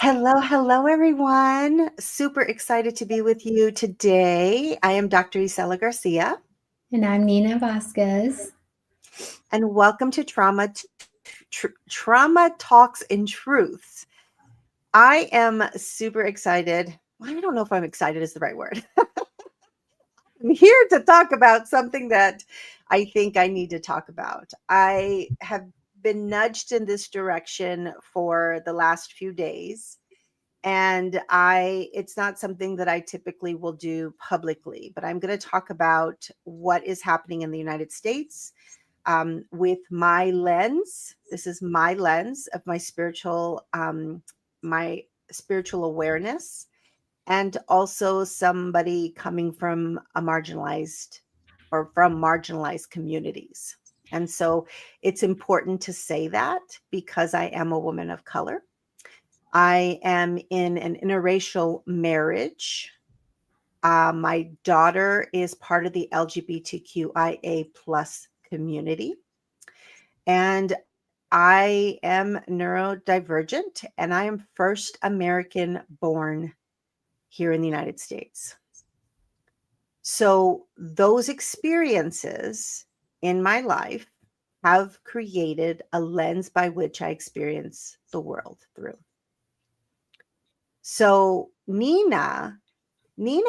Hello, hello, everyone. Super excited to be with you today. I am Dr. Isela Garcia, And I'm Nina Vasquez. and welcome to Trauma Talks and Truths. I am super excited. I don't know if I'm excited is the right word. I'm here to talk about something that I think I need to talk about. I have been nudged in this direction for the last few days. And it's not something that I typically will do publicly, but I'm going to talk about what is happening in the United States with my lens. This is my lens of my spiritual awareness, and also somebody coming from a marginalized or from marginalized communities. And so it's important to say that because I am a woman of color. I am in an interracial marriage. My daughter is part of the LGBTQIA plus community. And I am neurodivergent and I am first American born here in the United States. So those experiences in my life have created a lens by which I experience the world through. So Nina is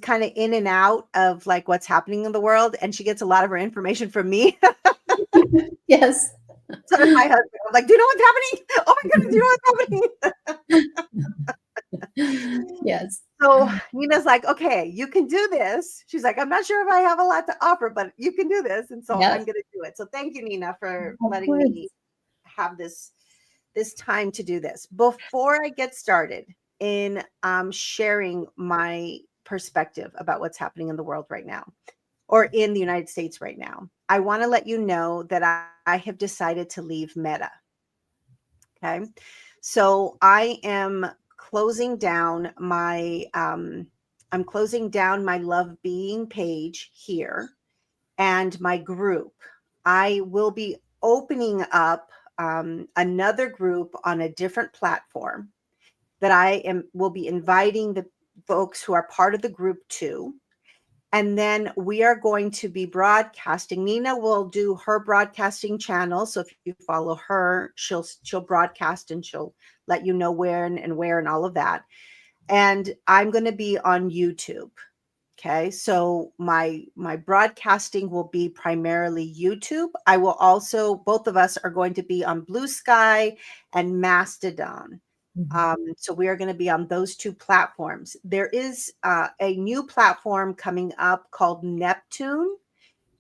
kind of in and out of like what's happening in the world, and she gets a lot of her information from me. Yes. So does my husband. I'm like, do you know what's happening? Oh my goodness, do you know what's happening? Yes. So Nina's like, okay, you can do this. She's like, I'm not sure if I have a lot to offer, but you can do this. And so I'm Yes. gonna do it. So thank you, Nina, for Of letting me course. have this time to do this. Before I get started in sharing my perspective about what's happening in the world right now or in the United States right now, I want to let you know that I have decided to leave Meta. Okay. So I am closing down my I'm closing down my Love Being page here and my group. I will be opening up another group on a different platform that will be inviting the folks who are part of the group to. And then we are going to be broadcasting. Nina will do her broadcasting channel. So if you follow her, she'll broadcast and she'll let you know when and where and all of that. And I'm going to be on YouTube. Okay, so my broadcasting will be primarily YouTube. I will also, both of us are going to be on Blue Sky and Mastodon. So we are going to be on those two platforms. There is a new platform coming up called Neptune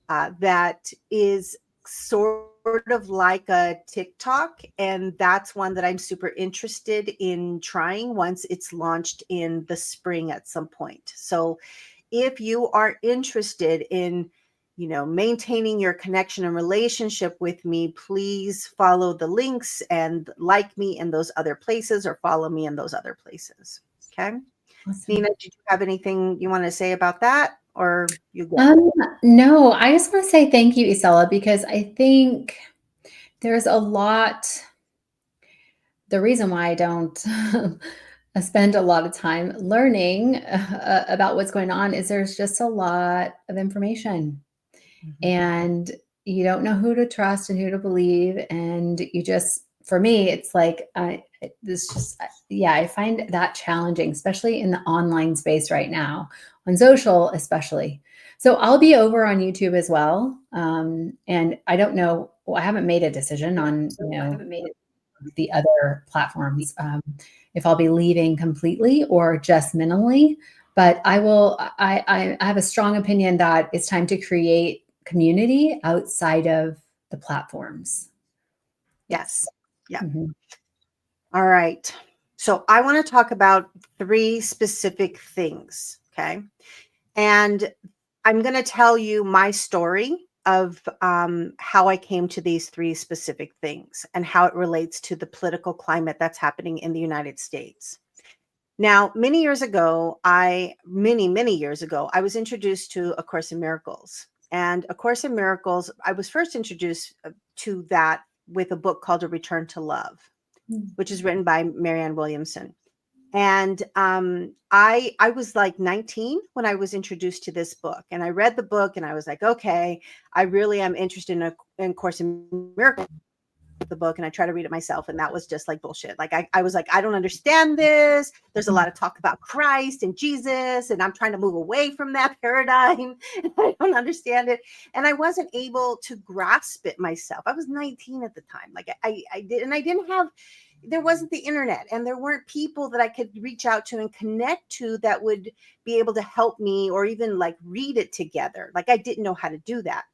that is sort of like a TikTok. And that's one that I'm super interested in trying once it's launched in the spring at some point. So if you are interested in maintaining your connection and relationship with me, please follow the links and like me in those other places or follow me in those other places. Okay. Awesome. Nina, did you have anything you want to say about that, or you good? Um, no, I just want to say thank you, Isela, because I think there's a lot. The reason why I don't spend a lot of time learning about what's going on is there's just a lot of information. Mhm. And you don't know who to trust and who to believe, and you just, for me, it's like this just, yeah, I find that challenging, especially in the online space right now, on social especially. So I'll be over on YouTube as well, and I don't know, well, I haven't made a decision on the other platforms, if I'll be leaving completely or just minimally. But I have a strong opinion that it's time to create community outside of the platforms. Yes. Yeah. Mhm. All right. So I want to talk about three specific things. Okay. And I'm going to tell you my story of how I came to these three specific things and how it relates to the political climate that's happening in the United States. Now, many years ago, I was introduced to A Course in Miracles. And A Course in Miracles, I was first introduced to that with a book called A Return to Love. which is written by Marianne Williamson. And I was like 19 when I was introduced to this book, and I read the book, and I was like, okay, I really am interested in Course in Miracles, the book, and I try to read it myself, and that was just like bullshit. Like I was like, I don't understand this. There's a lot of talk about Christ and Jesus, and I'm trying to move away from that paradigm. I don't understand it, and I wasn't able to grasp it myself. I was 19 at the time. Like I did, and I didn't have. There wasn't the internet, and there weren't people that I could reach out to and connect to that would be able to help me or even like read it together. Like I didn't know how to do that.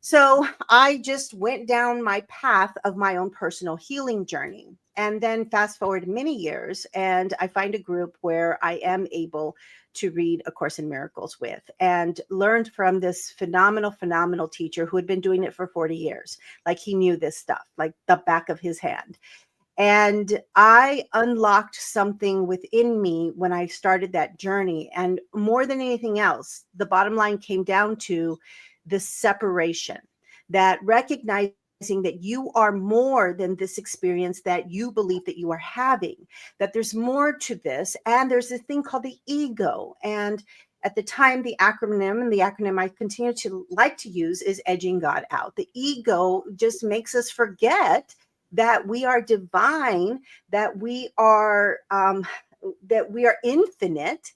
So I just went down my path of my own personal healing journey. And then fast forward many years, and I find a group where I am able to read A Course in Miracles with, and learned from this phenomenal teacher who had been doing it for 40 years. Like he knew this stuff, like the back of his hand. And I unlocked something within me when I started that journey. And more than anything else, the bottom line came down to the separation, that recognizing that you are more than this experience that you believe that you are having, that there's more to this. And there's this thing called the ego. And at the time, the acronym I continue to like to use is edging God out. The ego just makes us forget that we are divine, that we are infinite,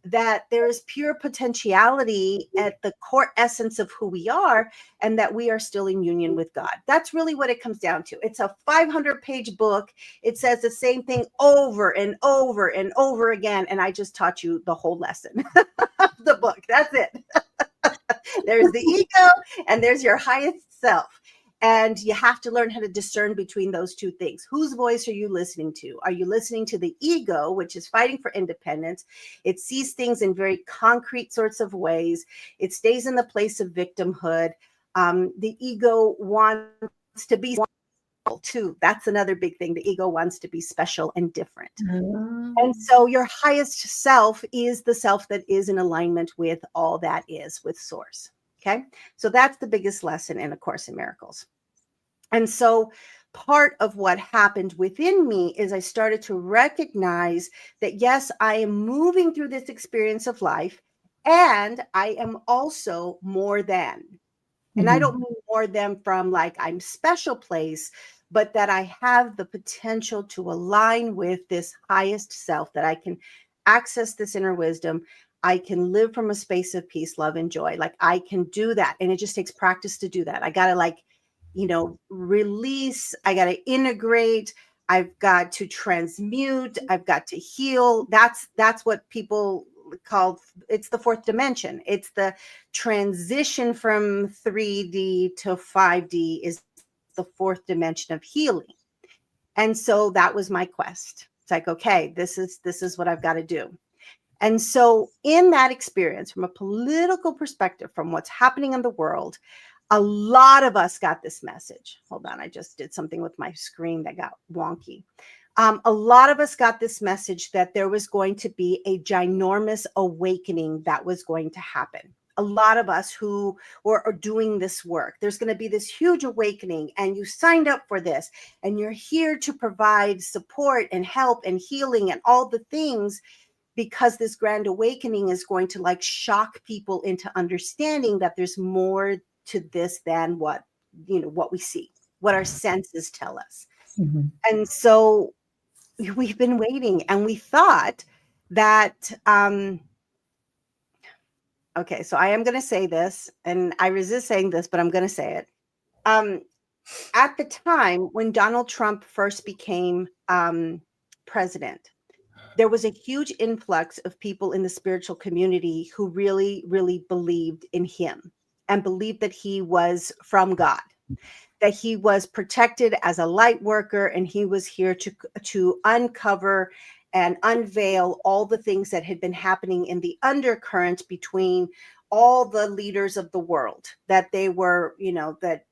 that there is pure potentiality at the core essence of who we are, and that we are still in union with God. That's really what it comes down to. It's a 500-page book. It says the same thing over and over and over again, and I just taught you the whole lesson of the book. That's it. There's the ego, and there's your highest self. And you have to learn how to discern between those two things. Whose voice are you listening to? Are you listening to the ego, which is fighting for independence? It sees things in very concrete sorts of ways. It stays in the place of victimhood. The ego wants to be too. That's another big thing. The ego wants to be special and different. And so your highest self is the self that is in alignment with all that is, with source. Okay. So that's the biggest lesson in A Course in Miracles. And so part of what happened within me is I started to recognize that, yes, I am moving through this experience of life, and I am also more than. And I don't mean more than from like I'm special place, but that I have the potential to align with this highest self, that I can access this inner wisdom. I can live from a space of peace, love, and joy. Like I can do that. And it just takes practice to do that. I got to release. I got to integrate. I've got to transmute. I've got to heal. That's what people call, it's the fourth dimension. It's the transition from 3D to 5D is the fourth dimension of healing. And so that was my quest. It's like, okay, this is what I've got to do. And so in that experience, from a political perspective, from what's happening in the world, a lot of us got this message. Hold on, I just did something with my screen that got wonky. A lot of us got this message that there was going to be a ginormous awakening that was going to happen. A lot of us who are doing this work, there's going to be this huge awakening, and you signed up for this, and you're here to provide support and help and healing and all the things, because this grand awakening is going to like shock people into understanding that there's more to this than what we see, what our senses tell us. Mm-hmm. And so we've been waiting, and we thought that, okay, so I am going to say this, and I resist saying this, but I'm going to say it. At the time when Donald Trump first became president, there was a huge influx of people in the spiritual community who really, really believed in him and believed that he was from God, that he was protected as a light worker, and he was here to uncover and unveil all the things that had been happening in the undercurrent between all the leaders of the world, that they were, that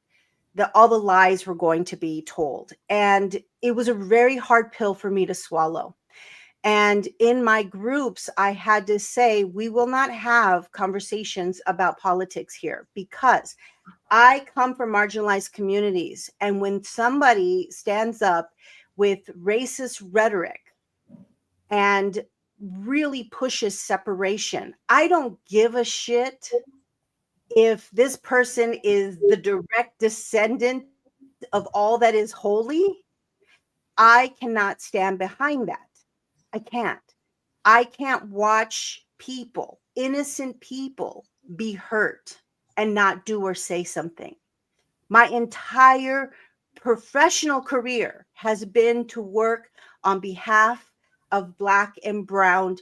all the lies were going to be told. And it was a very hard pill for me to swallow. And in my groups, I had to say, we will not have conversations about politics here, because I come from marginalized communities. And when somebody stands up with racist rhetoric and really pushes separation. I don't give a shit if this person is the direct descendant of all that is holy. I cannot stand behind that. I can't. I can't watch people, innocent people, be hurt and not do or say something. My entire professional career has been to work on behalf of Black and brown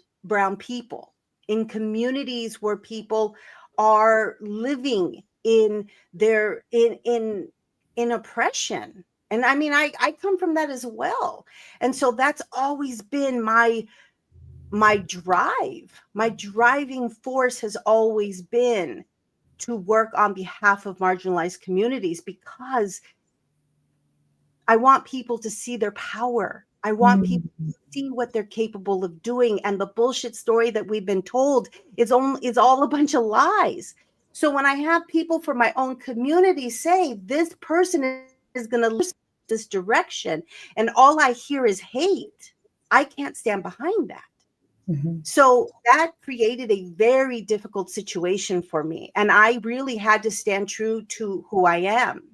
people in communities where people are living in their in oppression. And I mean, I come from that as well. And so that's always been my drive. My driving force has always been to work on behalf of marginalized communities, because I want people to see their power. I want people to see what they're capable of doing. And the bullshit story that we've been told is all a bunch of lies. So when I have people from my own community say this person is going to lose this direction, and all I hear is hate, I can't stand behind that. Mm-hmm. So that created a very difficult situation for me. And I really had to stand true to who I am.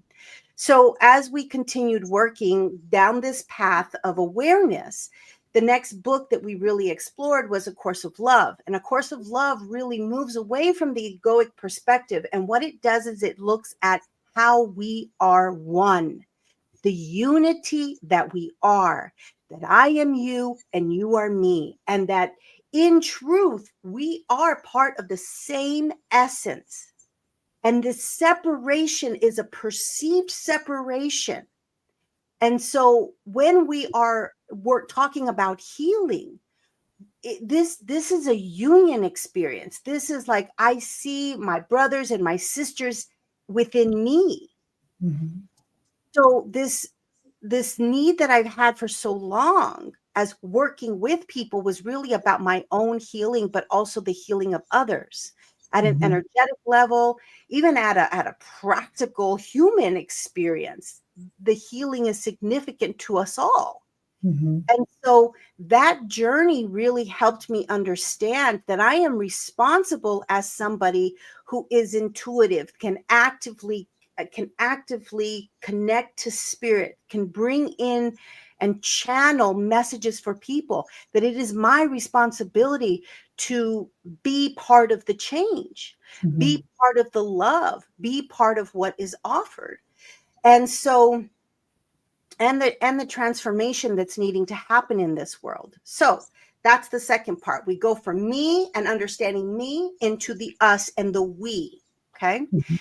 So as we continued working down this path of awareness, the next book that we really explored was A Course of Love. And A Course of Love really moves away from the egoic perspective. And what it does is it looks at how we are one, the unity that we are, that I am you and you are me, and that in truth, we are part of the same essence. And this separation is a perceived separation. And so when we're talking about healing, this is a union experience. This is like, I see my brothers and my sisters within me. Mm-hmm. So this need that I've had for so long as working with people was really about my own healing, but also the healing of others at an energetic level, even at a practical human experience. The healing is significant to us all. Mm-hmm. And so that journey really helped me understand that I am responsible as somebody who is intuitive, can actively connect to spirit, can bring in and channel messages for people, that it is my responsibility to be part of the change, Mm-hmm. be part of the love, be part of what is offered. And so and the transformation that's needing to happen in this world. So that's the second part. We go from me and understanding me into the us and the we. Okay. Mm-hmm.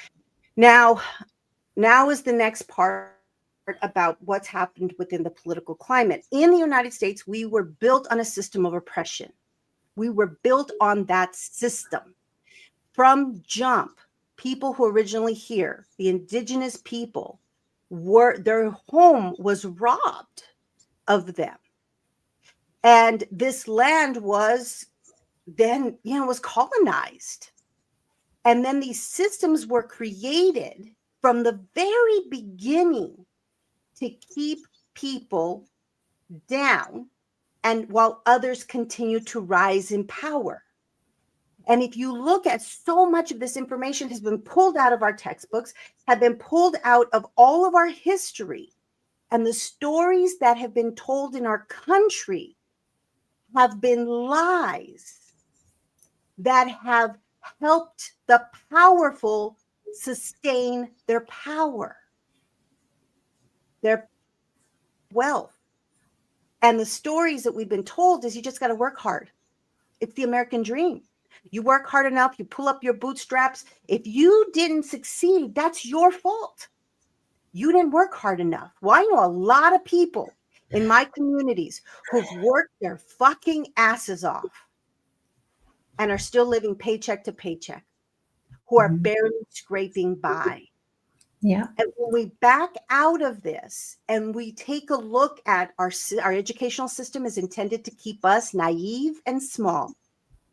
Now is the next part about what's happened within the political climate. In the United States, we were built on a system of oppression. We were built on that system. From jump, people who originally here, the indigenous people, their home was robbed of them. And this land was then, was colonized. And then these systems were created from the very beginning to keep people down, and while others continue to rise in power. And if you look at, so much of this information has been pulled out of our textbooks, have been pulled out of all of our history, and the stories that have been told in our country have been lies that have helped the powerful sustain their power, their wealth. And the stories that we've been told is you just got to work hard. It's the American dream. You work hard enough, you pull up your bootstraps. If you didn't succeed, that's your fault. You didn't work hard enough. Well, I know a lot of people in my communities who've worked their fucking asses off and are still living paycheck to paycheck, who are barely scraping by. Yeah. And when we back out of this and we take a look at our educational system is intended to keep us naive and small.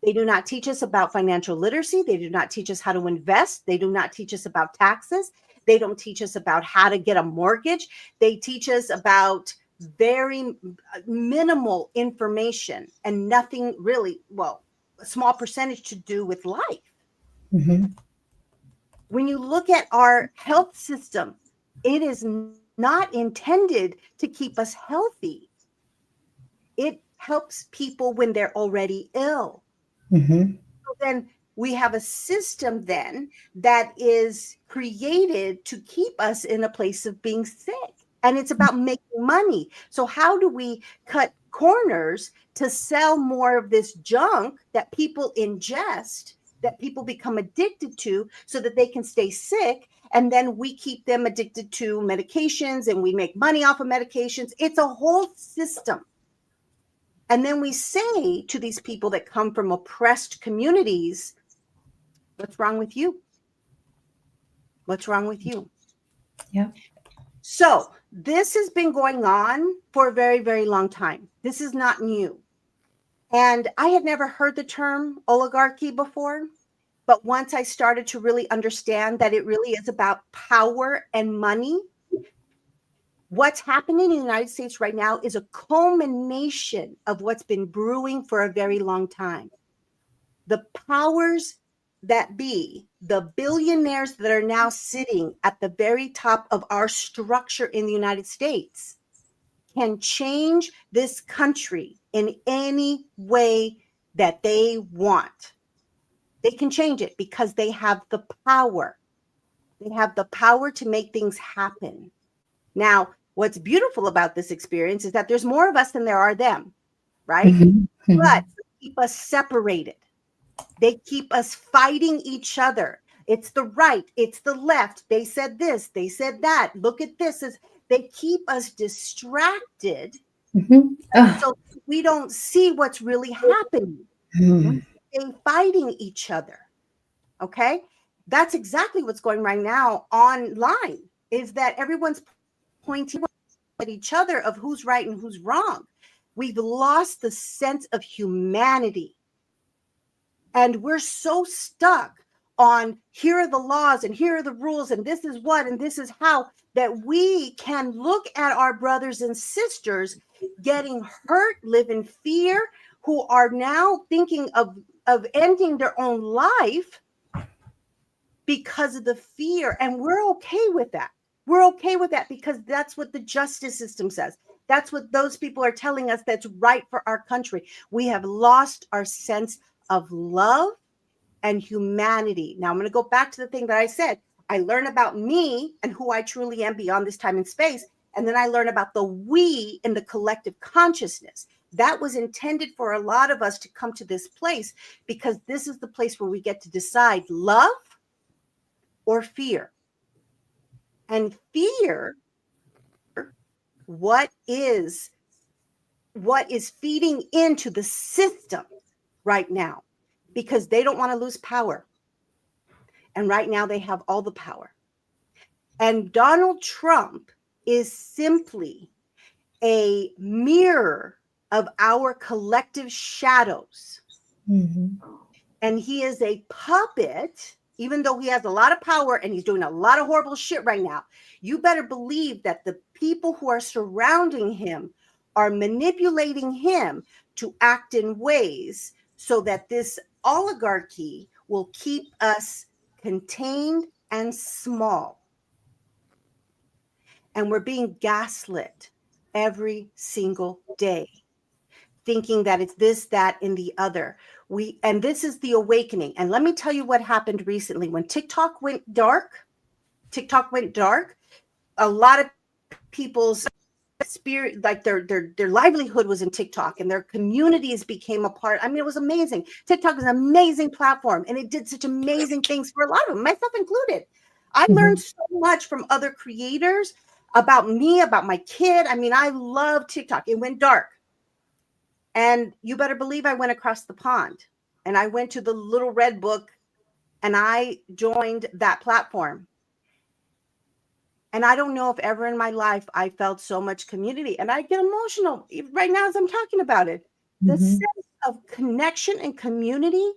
They do not teach us about financial literacy. They do not teach us how to invest. They do not teach us about taxes. They don't teach us about how to get a mortgage. They teach us about very minimal information and nothing really, well, a small percentage to do with life. Mm-hmm. When you look at our health system, it is not intended to keep us healthy. It helps people when they're already ill. Mm-hmm. So then we have a system then that is created to keep us in a place of being sick. And it's about making money. So how do we cut corners to sell more of this junk that people ingest, that people become addicted to so that they can stay sick? And then we keep them addicted to medications and we make money off of medications. It's a whole system. And then we say to these people that come from oppressed communities, what's wrong with you? What's wrong with you? Yeah. So this has been going on for a very, very long time. This is not new. And I had never heard the term oligarchy before. But once I started to really understand that it really is about power and money, what's happening in the United States right now is a culmination of what's been brewing for a very long time. The powers that be, the billionaires that are now sitting at the very top of our structure in the United States, can change this country in any way that they want. They can change it because they have the power. They have the power to make things happen. Now, what's beautiful about this experience is that there's more of us than there are them, right? Mm-hmm. Mm-hmm. But they keep us separated. They keep us fighting each other. It's the right, it's the left. They said this, they said that. Look at this. They keep us distracted, Mm-hmm. Oh. so we don't see what's really happening. We Mm-hmm. stay fighting each other. Okay? That's exactly what's going right now online, is that everyone's pointing at each other of who's right and who's wrong. We've lost the sense of humanity. And we're so stuck on here are the laws and here are the rules and this is what and this is how, that we can look at our brothers and sisters getting hurt, live in fear, who are now thinking of ending their own life because of the fear. And we're okay with that. We're okay with that because that's what the justice system says. That's what those people are telling us that's right for our country. We have lost our sense of love and humanity. Now I'm going to go back to the thing that I said. I learn about me and who I truly am beyond this time and space. And then I learn about the we in the collective consciousness. That was intended for a lot of us to come to this place, because this is the place where we get to decide love or fear. And fear, what is feeding into the system right now, because they don't want to lose power. And right now they have all the power. And Donald Trump is simply a mirror of our collective shadows. Mm-hmm. And he is a puppet, even though he has a lot of power and he's doing a lot of horrible shit right now. You better believe that the people who are surrounding him are manipulating him to act in ways so that this oligarchy will keep us contained and small. And we're being gaslit every single day, thinking that it's this, that, and the other. And this is the awakening. And let me tell you what happened recently. When TikTok went dark, a lot of people's spirit, like their livelihood was in TikTok, and their communities became a part. I mean, it was amazing. TikTok is an amazing platform, and it did such amazing things for a lot of them, myself included. I learned so much from other creators about me, about my kid. I mean, I love TikTok. It went dark. And you better believe I went across the pond and I went to the little red book and I joined that platform. And I don't know if ever in my life I felt so much community. And I get emotional right now as I'm talking about it. The sense of connection and community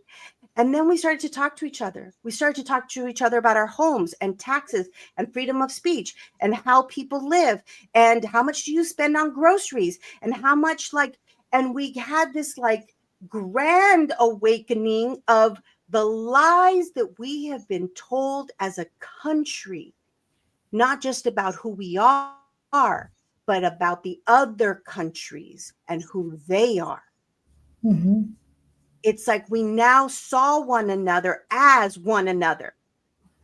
And then we started to talk to each other. We started to talk to each other about our homes and taxes and freedom of speech and how people live and how much do you spend on groceries and how much and we had this grand awakening of the lies that we have been told as a country, not just about who we are, but about the other countries and who they are. Mm-hmm. It's like we now saw one another as one another.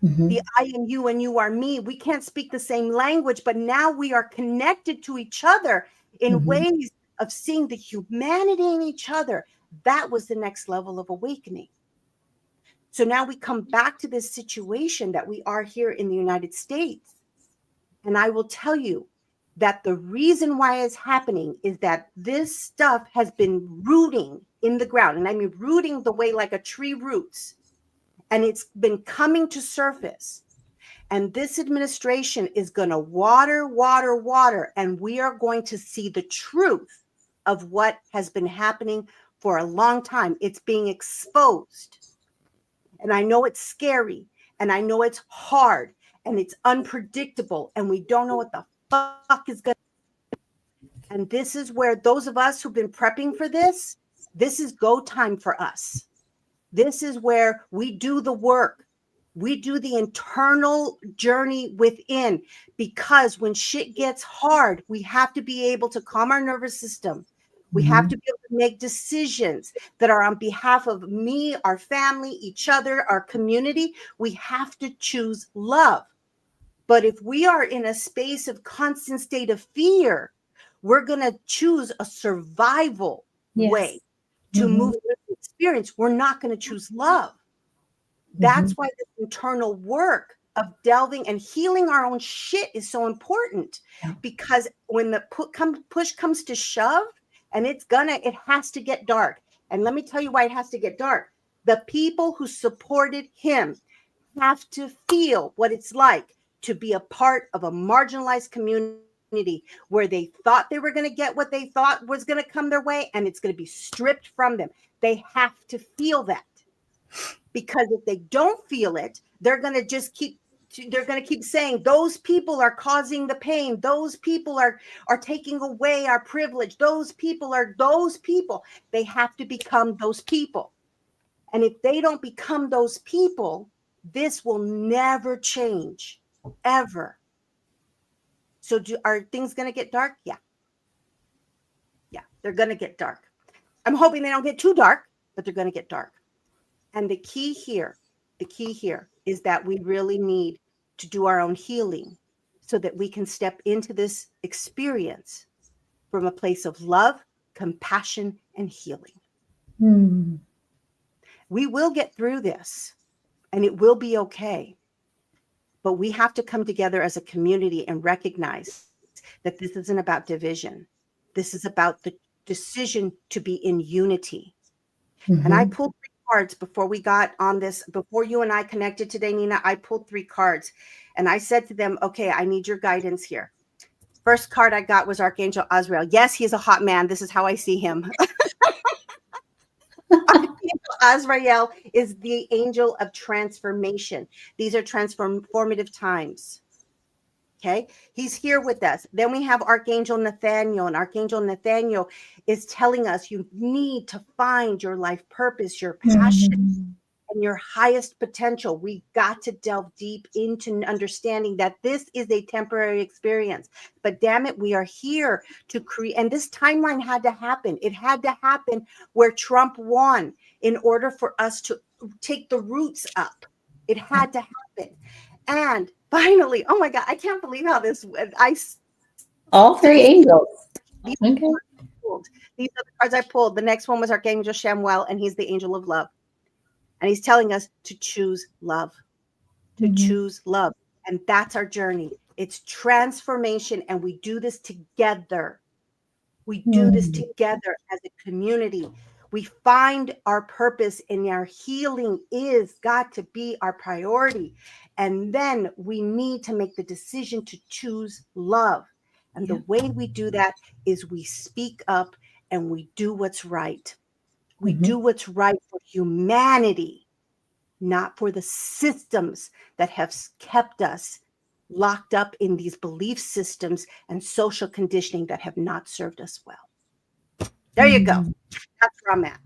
Mm-hmm. The I am you and you are me. We can't speak the same language, but now we are connected to each other in Mm-hmm. ways of seeing the humanity in each other. That was the next level of awakening. So now we come back to this situation that we are here in the United States. And I will tell you that the reason why it's happening is that this stuff has been rooting in the ground. And I mean, rooting the way like a tree roots. And it's been coming to surface. And this administration is going to water, water, water. And we are going to see the truth of what has been happening for a long time. It's being exposed. And I know it's scary. And I know it's hard. And it's unpredictable. And we don't know what the fuck is going to. And this is where those of us who've been prepping for this is go time for us. This is where we do the work. We do the internal journey within, because when shit gets hard, we have to be able to calm our nervous system. We have to be able to make decisions that are on behalf of me, our family, each other, our community. We have to choose love. But if we are in a space of constant state of fear, we're going to choose a survival way Yes. to Mm-hmm. move through the experience. We're not going to choose love. Mm-hmm. That's why this internal work of delving and healing our own shit is so important. Yeah. Because when the push comes to shove, and it has to get dark. And let me tell you why it has to get dark. The people who supported him have to feel what it's like to be a part of a marginalized community where they thought they were going to get what they thought was going to come their way, and it's going to be stripped from them. They have to feel that. Because if they don't feel it, they're going to keep saying those people are causing the pain. Those people are taking away our privilege. Those people are those people. They have to become those people. And if they don't become those people, this will never change, ever. So are things going to get dark? Yeah. Yeah, they're going to get dark. I'm hoping they don't get too dark, but they're going to get dark. And the key here is that we really need to do our own healing so that we can step into this experience from a place of love, compassion, and healing. Mm. We will get through this and it will be okay. But we have to come together as a community and recognize that this isn't about division. This is about the decision to be in unity. And I Mm-hmm. pulled 3 cards before we got on this, before you and I connected today, Nina. I pulled 3 cards and I said to them, okay, I need your guidance here. First card I got was Archangel Azrael. Yes, he's a hot man. This is how I see him. Archangel Azrael is the angel of transformation. These are transformative times. Okay, he's here with us. Then we have Archangel Nathaniel, and Archangel Nathaniel is telling us you need to find your life purpose, your passion, Mm-hmm. and your highest potential. We got to delve deep into understanding that this is a temporary experience. But damn it, we are here to create. And this timeline had to happen. It had to happen where Trump won in order for us to take the roots up. It had to happen. And finally, oh my God, I can't believe how this went. All 3 angels. Okay. These are the cards I pulled. The next one was Archangel Shamuel, and he's the angel of love. And he's telling us to choose love, to Mm-hmm. choose love. And that's our journey. It's transformation. And we do this together. We do this together as a community. We find our purpose, and our healing is got to be our priority. And then we need to make the decision to choose love. And the way we do that is we speak up and we do what's right. We Mm-hmm. do what's right for humanity. not for the systems that have kept us locked up in these belief systems and social conditioning that have not served us well. There you go. That's where I'm at.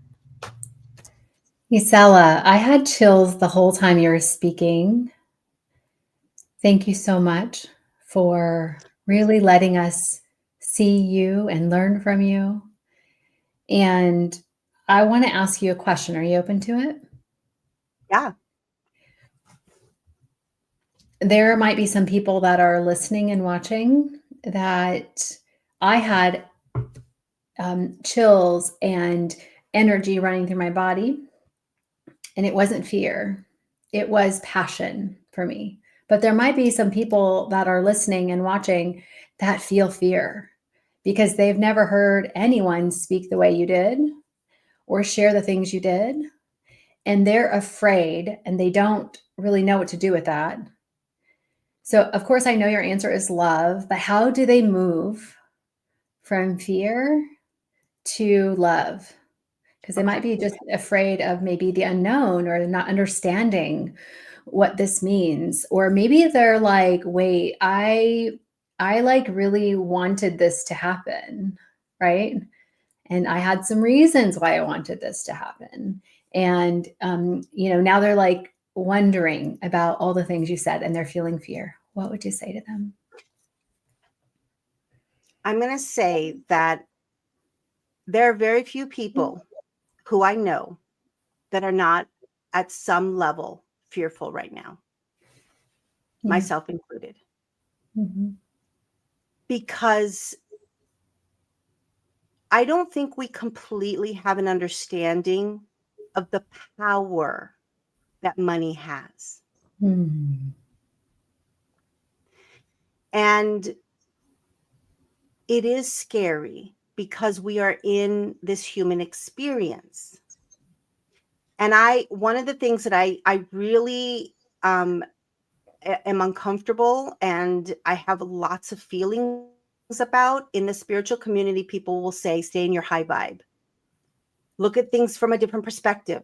Isela, I had chills the whole time you were speaking. Thank you so much for really letting us see you and learn from you. And I want to ask you a question. Are you open to it? Yeah. There might be some people that are listening and watching that I had chills and energy running through my body. And it wasn't fear, it was passion for me. But there might be some people that are listening and watching that feel fear because they've never heard anyone speak the way you did or share the things you did. And they're afraid and they don't really know what to do with that. So, of course, I know your answer is love, but how do they move from fear to love? Because they might be just afraid of maybe the unknown or not understanding what this means. Or maybe they're like, wait, I like really wanted this to happen, right? And I had some reasons why I wanted this to happen. And, now they're like wondering about all the things you said and they're feeling fear. What would you say to them? I'm going to say that there are very few people who I know that are not at some level fearful right now, myself included. Mm-hmm. Because I don't think we completely have an understanding of the power that money has. Mm-hmm. And it is scary because we are in this human experience. And one of the things that I really am uncomfortable and I have lots of feelings about in the spiritual community, people will say, stay in your high vibe. Look at things from a different perspective.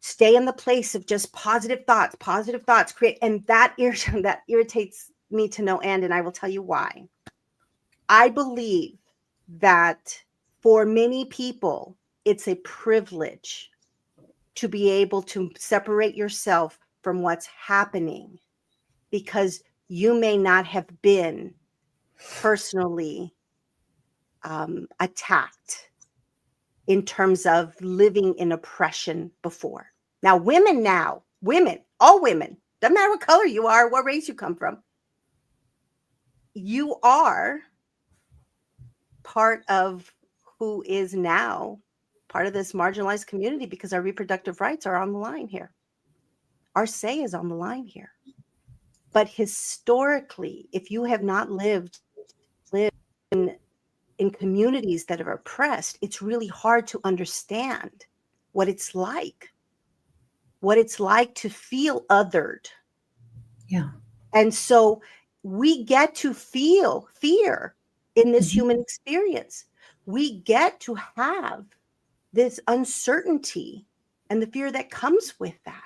Stay in the place of just positive thoughts, create. And that irritates me to no end. And I will tell you why. I believe that for many people, it's a privilege to be able to separate yourself from what's happening because you may not have been personally attacked in terms of living in oppression before. Now, all women, doesn't matter what color you are, what race you come from, you are part of who is now part of this marginalized community because our reproductive rights are on the line here. Our say is on the line here. But historically, if you have not lived in communities that are oppressed, it's really hard to understand what it's like to feel othered. Yeah. And so we get to feel fear in this human experience. We get to have this uncertainty and the fear that comes with that.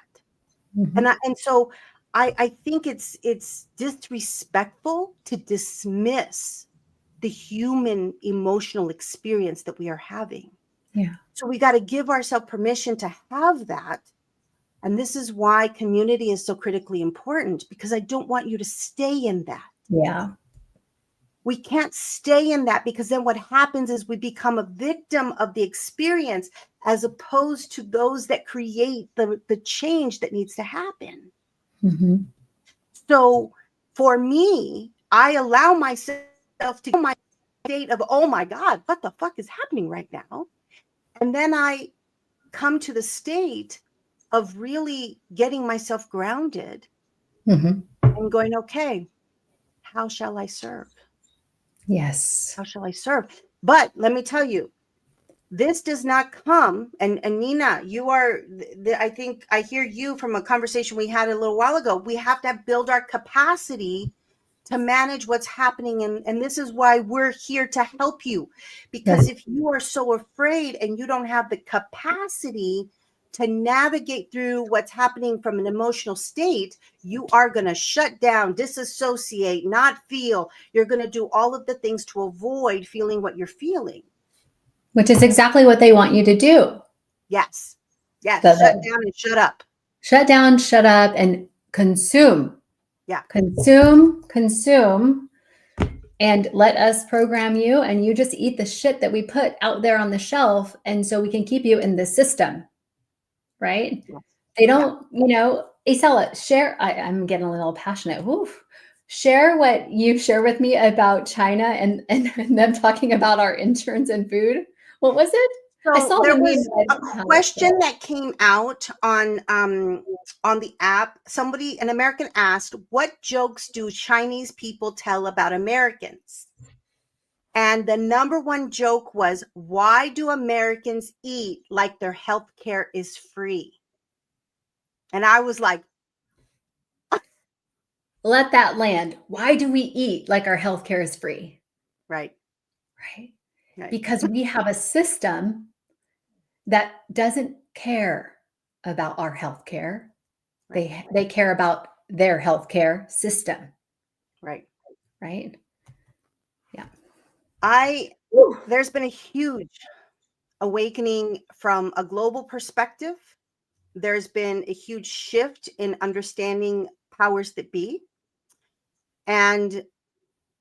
Mm-hmm. And so I think it's disrespectful to dismiss the human emotional experience that we are having. Yeah. So we got to give ourselves permission to have that. And this is why community is so critically important, because I don't want you to stay in that. Yeah. We can't stay in that because then what happens is we become a victim of the experience as opposed to those that create the change that needs to happen. Mm-hmm. So for me, I allow myself to go my state of, oh my God, what the fuck is happening right now? And then I come to the state of really getting myself grounded Mm-hmm. and going, okay, how shall I serve? Yes. How shall I serve? But let me tell you, this does not come. And Nina, you are, I think I hear you from a conversation we had a little while ago. We have to build our capacity to manage what's happening. And this is why we're here to help you. Because if you are so afraid and you don't have the capacity to navigate through what's happening from an emotional state, you are going to shut down, disassociate, not feel. You're going to do all of the things to avoid feeling what you're feeling. Which is exactly what they want you to do. Yes. Yes. So Shut down and shut up. shut down, shut up, and consume. Yeah. Consume, and let us program you, and you just eat the shit that we put out there on the shelf, and so we can keep you in the system, right? Yes. They don't, Isela, share. I'm getting a little passionate. Oof. Share what you share with me about China and them talking about our insurance and food. What was it? I So saw there the was a meme. question that came out on the app. An American asked, "What jokes do Chinese people tell about Americans?" And the number one joke was, "Why do Americans eat like their health care is free?" And I was like, Let that land. Why do we eat like our healthcare is free? right, Right. Because we have a system that doesn't care about our healthcare. right. They care about their healthcare system. Right. Right. Yeah. There's been a huge awakening from a global perspective. There's been a huge shift in understanding powers that be. And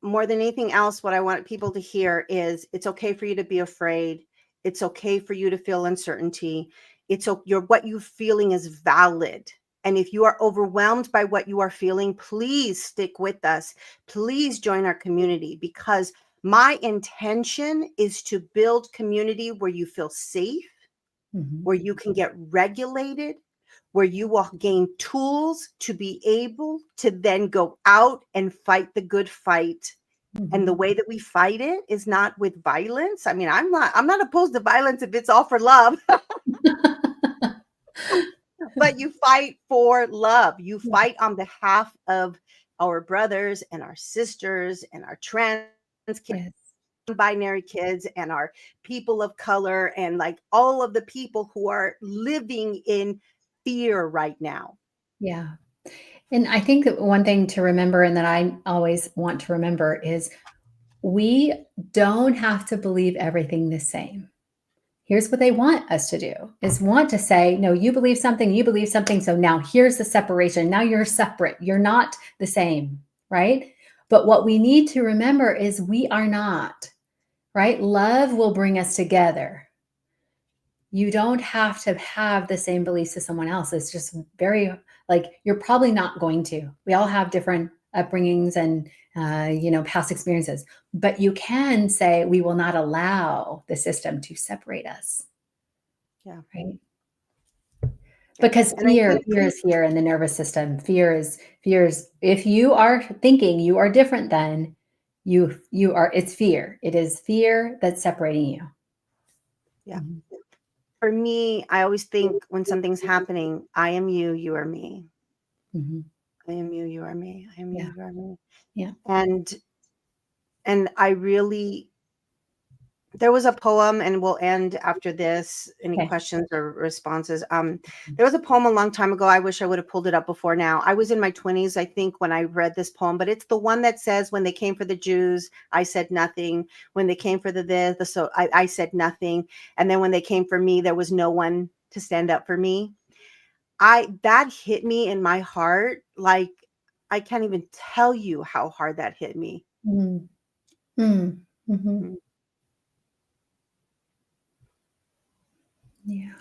more than anything else, what I want people to hear is it's okay for you to be afraid. It's okay for you to feel uncertainty. What you're feeling is valid. And if you are overwhelmed by what you are feeling, please stick with us. Please join our community, because my intention is to build community where you feel safe, where you can get regulated, where you will gain tools to be able to then go out and fight the good fight. And the way that we fight it is not with violence. I mean, I'm not opposed to violence if it's all for love. But you fight for love. You fight on behalf of our brothers and our sisters and our trans kids, binary kids, and our people of color, and like all of the people who are living in fear right now. Yeah. And I think that one thing to remember, and that I always want to remember, is we don't have to believe everything the same. Here's what they want us to do, is want to say, no, you believe something. So now here's the separation. Now you're separate. You're not the same, right? But what we need to remember is we are not, right? Love will bring us together. You don't have to have the same beliefs as someone else. It's just very, like, you're probably not going to. We all have different upbringings and past experiences, but you can say, we will not allow the system to separate us. Yeah. Right. Because fear is here in the nervous system. Fear is, if you are thinking you are different than you are, it's fear. It is fear that's separating you. Yeah. For me, I always think when something's happening, I am you, you are me. I am you, you are me. I am you, you are me. Yeah. And I really, there was a poem, and we'll end after this. Any questions or responses? There was a poem a long time ago. I wish I would have pulled it up before now. I was in my 20s, I think, when I read this poem, but it's the one that says, when they came for the Jews, I said nothing. When they came for I said nothing. And then when they came for me, there was no one to stand up for me. That hit me in my heart. Like, I can't even tell you how hard that hit me. Yeah.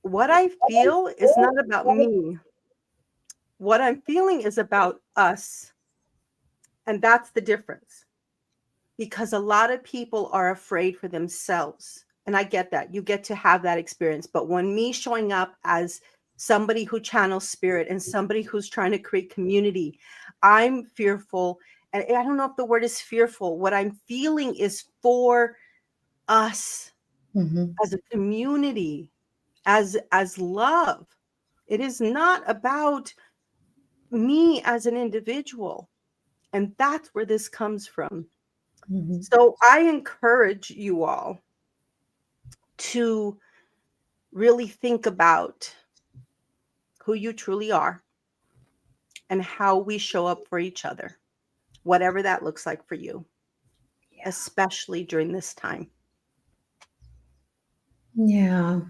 What I feel is not about me. What I'm feeling is about us. And that's the difference. Because a lot of people are afraid for themselves. And I get that. You get to have that experience. But when me showing up as somebody who channels spirit and somebody who's trying to create community, I'm fearful. And I don't know if the word is fearful. What I'm feeling is for us as a community, as love. It is not about me as an individual. And that's where this comes from. Mhm. So I encourage you all to really think about who you truly are and how we show up for each other, whatever that looks like for you, Yeah. especially during this time. Yeah.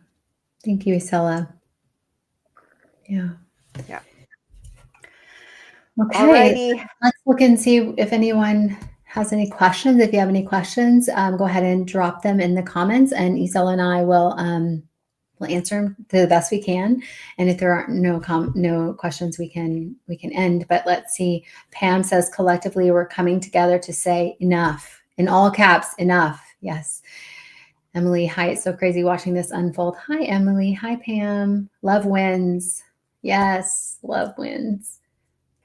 Thank you, Isela. Yeah. Yeah. Okay. Alrighty. Let's look and see if anyone has any questions. If you have any questions, go ahead and drop them in the comments, and Isela and I will we'll answer them to the best we can. And if there are no questions, we can end. But let's see. Pam says collectively we're coming together to say enough, in all caps, enough. Yes. Emily, hi, it's so crazy watching this unfold. Hi, Emily. Hi, Pam. Love wins. Yes, love wins.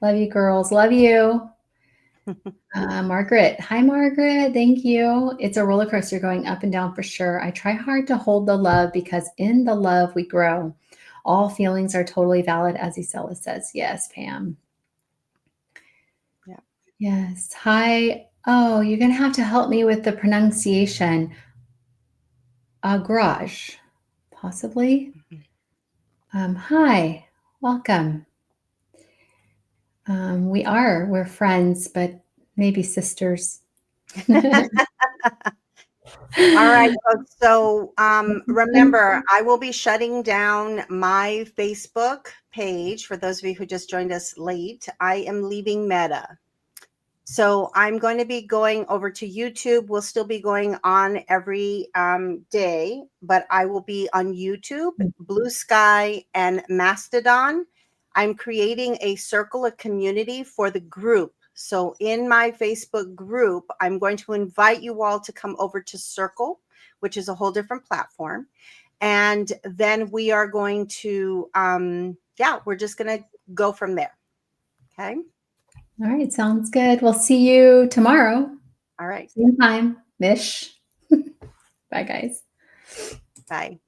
Love you, girls. Love you. Margaret. Hi, Margaret. Thank you. It's a roller coaster going up and down for sure. I try hard to hold the love because in the love we grow. All feelings are totally valid, as Isela says. Yes, Pam. Yeah. Yes. Hi. Oh, you're going to have to help me with the pronunciation. Garage, possibly. Hi. Welcome. We're friends, but maybe sisters. All right, folks. So remember, I will be shutting down my Facebook page. For those of you who just joined us late, I am leaving Meta. So I'm going to be going over to YouTube. We'll still be going on every day, but I will be on YouTube, Blue Sky, and Mastodon. I'm creating a circle of community for the group. So in my Facebook group, I'm going to invite you all to come over to Circle, which is a whole different platform. And then we are going to, we're just going to go from there. Okay. All right. Sounds good. We'll see you tomorrow. All right. Same time, Mish. Bye, guys. Bye.